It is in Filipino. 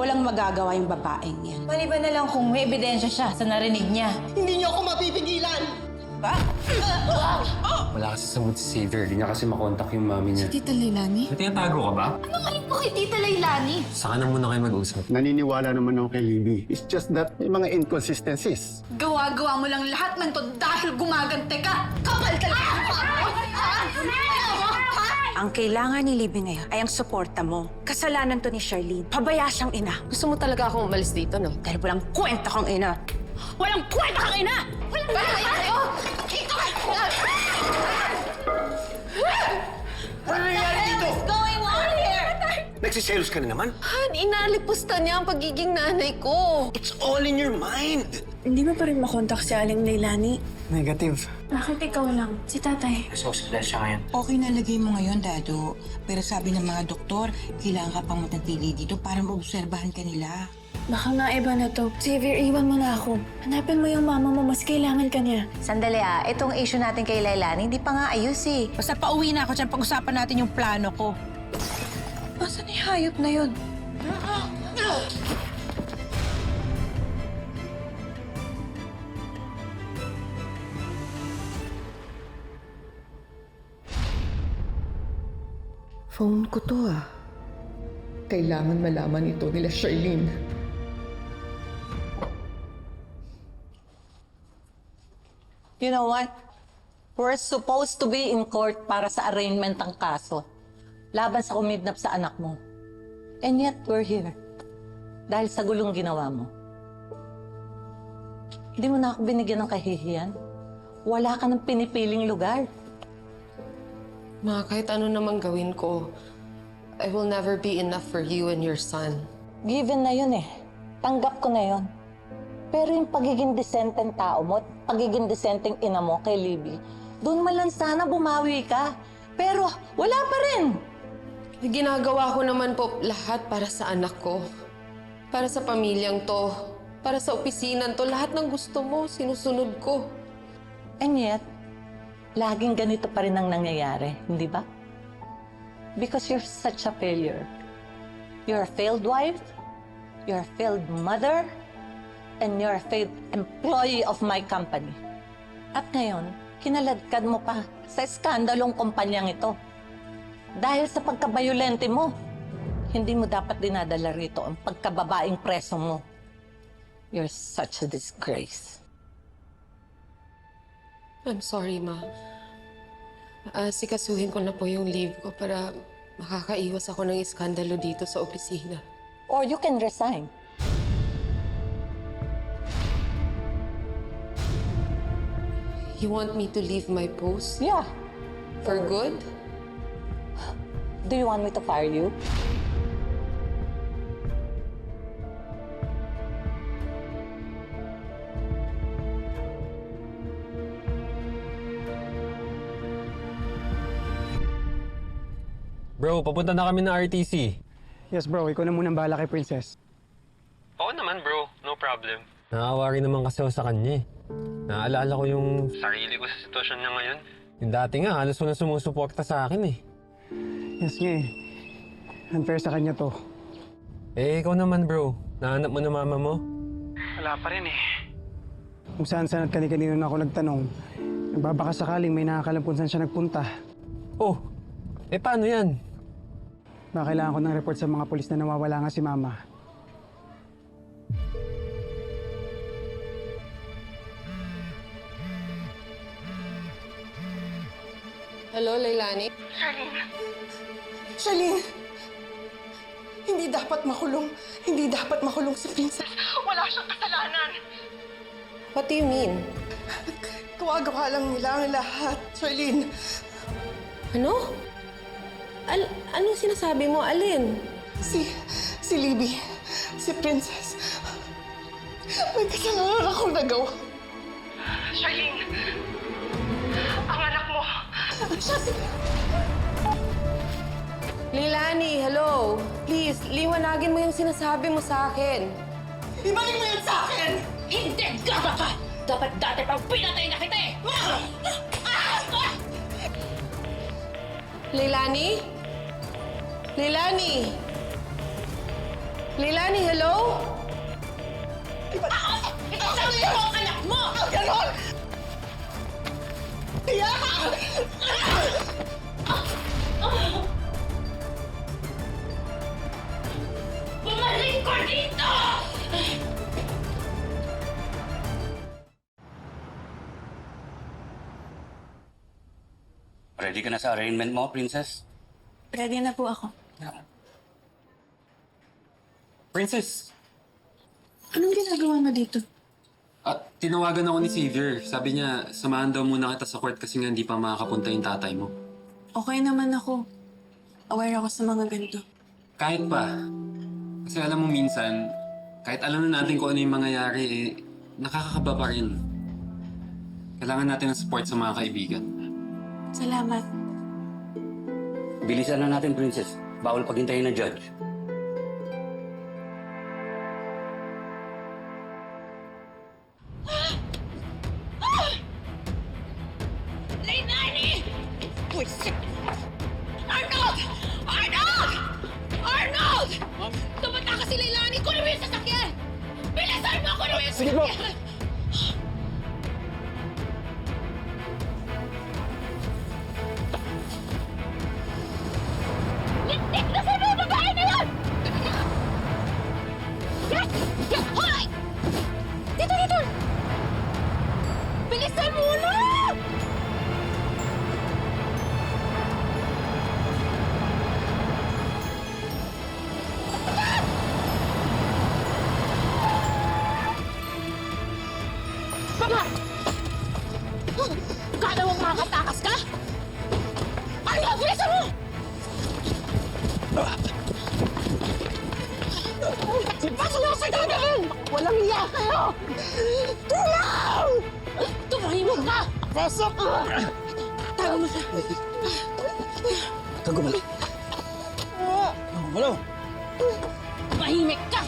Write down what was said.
walang magagawa yung babaeng yan. Maliban na lang kung may ebidensya siya sa narinig niya. Hindi niyo ako mapipigilan! Ba? Wala kasi sa mood si Xavier. Hindi niya kasi makontak yung mami niya. Tita Leilani? May tinatago ka ba? Ano ngayon po kay Tita Leilani? Saka na muna kayo mag-usap. Naniniwala naman ako kay Libby. It's just that may mga inconsistencies. Gawa-gawa mo lang lahat ng to dahil gumagante ka! Kapal talaga ang mukha mo! Ang kailangan ni Libby ngayon ay ang suporta mo. Kasalanan to ni Charlene. Pabaya siyang ina. Gusto mo talaga akong umalis dito, no? Dahil walang kwenta kang ina. Walang kwenta kang ina! Walang kwenta sa'yo! Ano nangyari dito? What's going on here? Nagsiselos ka na naman? Han, inalipusta niya ang pagiging nanay ko. It's all in your mind! Hindi mo pa rin makontak si Aling Leilani. Negative. Bakit ikaw lang? Si tatay. Sa hospital siya ngayon. Okay na lagay mo ngayon, Dado. Pero sabi ng mga doktor, kailangan ka pang matatili dito para maobserbahan ka nila. Baka nga iba na to. Xavier, iwan mo na ako. Hanapin mo yung mama mo, mas kailangan ka niya. Sandali itong issue natin kay Leilani, hindi pa nga ayos eh. Basta pauwi na ako dyan, pag-usapan natin yung plano ko. Asan yung hayop na yun? Phone ko to Kailangan malaman ito nila Charlene. You know what? We're supposed to be in court para sa arraignment ng kaso. Laban sa kumidnap sa anak mo. And yet, we're here. Dahil sa gulong ginawa mo. Hindi mo na ako binigyan ng kahihiyan. Wala ka ng pinipiling lugar. Ma, kahit ano namang gawin ko, I will never be enough for you and your son. Given na yun eh. Tanggap ko na yun. Pero yung pagiging decenteng tao mo, pagiging decenteng ina mo kay Libby, doon man lang sana bumawi ka. Pero wala pa rin. Ginagawa ko naman po lahat para sa anak ko. Para sa pamilyang to. Para sa opisinang to. Lahat ng gusto mo, sinusunod ko. And yet, laging ganito pa rin ang nangyayari, hindi ba? Because you're such a failure. You're a failed wife, you're a failed mother, and you're a failed employee of my company. At ngayon, kinaladkad mo pa sa skandalong kumpanyang ito. Dahil sa pagkabayolente mo, hindi mo dapat dinadala rito ang pagkababaeng preso mo. You're such a disgrace. I'm sorry, Ma. Sikasuhin ko na po yung leave ko para makakaiwas ako ng iskandalo dito sa opisina. Or you can resign. You want me to leave my post? Yeah. For good? Do you want me to fire you? Bro, papunta na kami ng RTC. Yes bro, ikaw na munang bahala kay Princess. Oo naman bro, no problem. Nakakawa rin naman kasi ako sa kanya eh. Naaalala ko yung sarili ko sa sitwasyon niya ngayon. Yung dati nga, halos walang sumusuporta sa akin eh. Yes nga Unfair sa kanya to. Eh, ikaw naman bro. Nahanap mo na mama mo? Wala pa rin eh. Kung saan-saan at kani-kanino na ako nagtanong, nagbabaka sakaling may nakakalampun saan siya nagpunta. Oh, eh paano yan? Baka kailangan ko ng report sa mga pulis na nawawala nga si mama. Hello, Leilani? Charlene! Hindi dapat makulong. Hindi dapat makulong si Princess. Wala siyang kasalanan. What do you mean? Gawa-gawa lang nila ang lahat, Charlene. Ano? Anong sinasabi mo? Alin? Si Libby, si Princess. May kasalanan akong nagawa. Charlene! Ang anak mo! Siya si... Leilani, hello. Please, liwanagin mo yung sinasabi mo sa akin. Ibalik mo yan sa akin! Hindi! Gaga ka! Dapat dati pang pinatay na kita eh! Leilani? Leilani? Leilani, hello? Sabi ko ang anak mo! Ganon! Tiya! Bumalik ko dito! Ready ka na sa arraignment mo, Princess? Ready na po ako. Princess! Anong ginagawa mo dito? Tinawagan ako ni Xavier. Sabi niya, samahan daw muna kita sa court kasi nga hindi pa makakapunta yung tatay mo. Okay naman ako. Aware ako sa mga ganito. Kahit pa. Kasi alam mo minsan, kahit alam na natin kung ano yung mangyayari, nakakakaba pa rin. Kailangan natin ng support sa mga kaibigan. Salamat. Bilisan na natin, Princess. Bawal paghintayin ng judge. Leilani! Pwisit! Arnold! Arnold! Arnold! Tumata ka si Leilani! Kunin mo yung sasakyan! Bilisan mo! Kunin mo yung sasakyan! Lintik na sa mga babae na yun! Yes! Yes! Hoy! Dito, dito! Bilisan mo na! Baba! Kala mong makakatakas ka? Ano? Bilisan mo! Pasok na sa gagawin! Walang iya kayo! Tulong! Tumahimik ka! Pasok! Tago mo siya! Tago mo. Malo! Tumahimik ka!